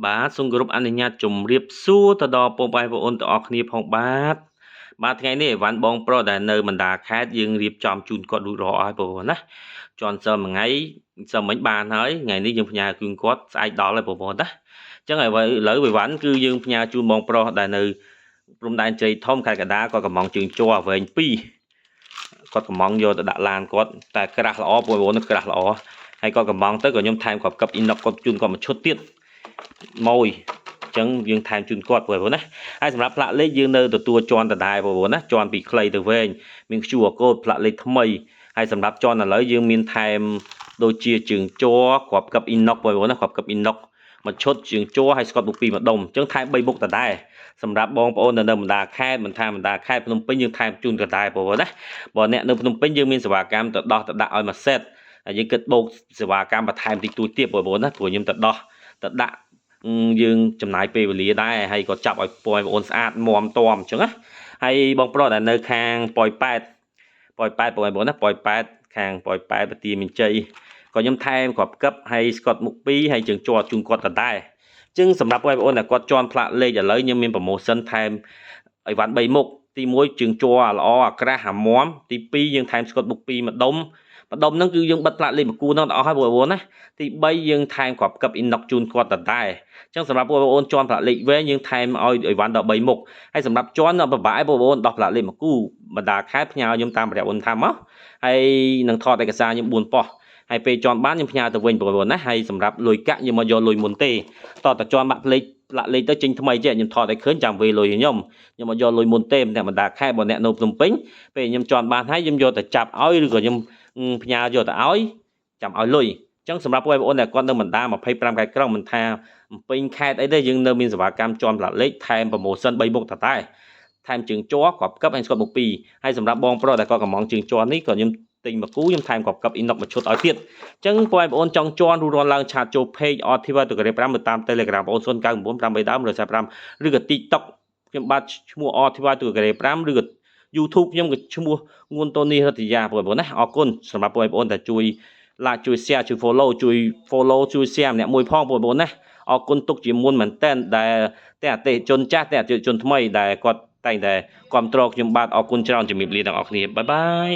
បាទសូមគោរពអនុញ្ញាតជម្រាបសួរទៅដល់បងប្អូនទាំងអស់គ្នាផងបាទថ្ងៃនេះអីវ៉ាន់បងប្រុសដែលនៅបណ្ដាខេត្តយើងរៀបចំជូនគាត់រួចរាល់ហើយបងប្អូនណាជន់សិលមួយថ្ងៃសិលមិញបានហើយថ្ងៃនេះយើងផ្ញើជូនគាត់ស្អែកដល់ហើយបងប្អូនណាអញ្ចឹងឥឡូវអីវ៉ាន់គឺយើងផ្ញើជូនបងប្រុសដែលនៅព្រំដែនជ័យធំខេត្តកណ្ដាលគាត់កំងជើងជ័រវែង2គាត់កំងយកទៅដាក់ឡានគាត់តែក្រាស់ល្អបងប្អូនក្រាស់ល្អហើយគាត់កំងទៅក៏ខ្ញុំថែមគាត់កឹបអ៊ីណុកគាត់ជូនគាត់មួយឈុតទៀតមួយអញ្ចឹងយើងថែមជូនគាត់បងប្អូនណាហើយសម្រាប់ផ្លាកលេខយើងនៅទទួលជាន់ដដែលបងប្អូនណាជាន់ពីខ្លីទៅវែងមាន QR code ផ្លាកលេខថ្មីហើយសម្រាប់ជាន់ឥឡូវយើងមានថែមដូចជាជើងជ័រគ្រាប់កឹបអ៊ីណុកបងប្អូនណាគ្រាប់កឹបអ៊ីណុកមួយឈុតជើងជ័រហើយស្កតបុក2ម្ដុំអញ្ចឹងថែម3មុខដដែលសម្រាប់បងប្អូននៅបណ្ដាខេត្តមិនថាបណ្ដាខេត្តភ្នំពេញយើងថែមជូនដដែលបងប្អូនណាបើអ្នកនៅភ្នំពេញយើងមានសេវាកម្មទៅដោះទៅដាក់ឲ្យមួយសេតហើយយើងគិតបូកសេវាកម្មបន្ថែមតិចតួចទៀតបងប្អូនណាព្រោះខ្ញុំទៅដោះទៅដាក់យើងចំណាយពេលវេលាដែរហើយក៏ចាប់ឲ្យបងប្អូនស្អាតមាំតមអញ្ចឹងណាហើយបងប្រុសដែលនៅខាងប៉ោយប៉ែតបងប្អូនណាប៉ោយប៉ែតខាងប៉ោយប៉ែតបន្ទាយមានជ័យក៏ខ្ញុំថែមគ្រាប់កឹបហើយស្កតមុខ2ហើយជើងជ័រជូនគាត់ដដែលអញ្ចឹងសម្រាប់បងប្អូនដែលគាត់ជន់ផ្លាកលេខឥឡូវខ្ញុំមានប្រូម៉ូសិនថែមអីវ៉ាន់3មុខទី1ជើងជ័រល្អអាក្រាស់អាមាំទី2យើងថែមស្កតមុខ2ម្ដុំហ្នឹងគឺយើងបិទផ្លាកលេខមួយគូហ្នឹងអស់ហើយបងប្អូនណាទី3យើងថែមគ្រាប់កឹបអ៊ីណុកជូនគាត់ដដែលអញ្ចឹងសម្រាប់បងប្អូនជាន់ផ្លាកលេខវែងយើងថែមឲ្យអីវ៉ាន់ដល់3មុខហើយសម្រាប់ជាន់ពិបាកបងប្អូនដោះផ្លាកលេខមួយគូបណ្ដាខេត្តផ្ញើខ្ញុំតាមរយៈអូនថាមកហើយនឹងថតឯកសារខ្ញុំ4ប៉ុស្តិ៍ហើយពេលជាន់បានខ្ញុំផ្ញើទៅវិញបងប្អូនណាហើយសម្រាប់លុយកាក់ខ្ញុំមកយកលុយមុនទេតតែជាន់បាក់លេខផ្លាកលេខទៅចេញថ្មីចេះខ្ញុំថតឲ្យឃើញចាំវេលុយខ្ញុំមកយកលុយមុនទេអ្នកបណ្ដាខេត្តបើអ្នកនៅភ្នំពេញពេលខ្ញុំជាន់បានហើយខ្ញុំយកទៅចាប់ឲ្យឬក៏ខ្ញុំផ្ញើយកទៅឲ្យចាំឲ្យលុយអញ្ចឹងសម្រាប់បងប្អូនដែលគាត់នៅបណ្ដា25ខេត្តក្រុងមិនថាពេញខេត្តអីទេយើងនៅមានសេវាកម្មជាន់ផ្លាកលេខថែមប្រូម៉ូសិន3មុខតែថែមជើងជ័រគ្រាប់កឹបហើយស្កតមុខ2ហើយសម្រាប់បងប្រុសដែលគាត់កំងជើងជ័រនេះក៏ខ្ញុំទិញមួយគូខ្ញុំថែមគ្រាប់កឹបអ៊ីណុកមួយឈុតឲ្យទៀតអញ្ចឹងបងប្អូនចង់ជាន់រួចរាល់ឡើងឆាតចូល page Artiva Telegram ទៅតាម Telegram បងប្អូន09988345ឬក៏ TikTok ខ្ញុំបាទឈ្មោះ Artiva Telegram ឬក៏ YouTube ខ្ញុំក៏ឈ្មោះងួនតូនីរតយាបងប្អូនណាអរគុណសម្រាប់បងប្អូនដែលជួយ like ជួយ share ជួយ follow ជួយ share ម្នាក់មួយផងបងប្អូនណាអរគុណទុកជាមុនមែនតើដែលតែអតិថិជនចាស់តែអតិថិជនថ្មីដែលគាត់តែងតែគ្រប់គ្រងខ្ញុំបាទអរគុណច្រើនជំរាបលាទាំងអស់គ្នាបាយបាយ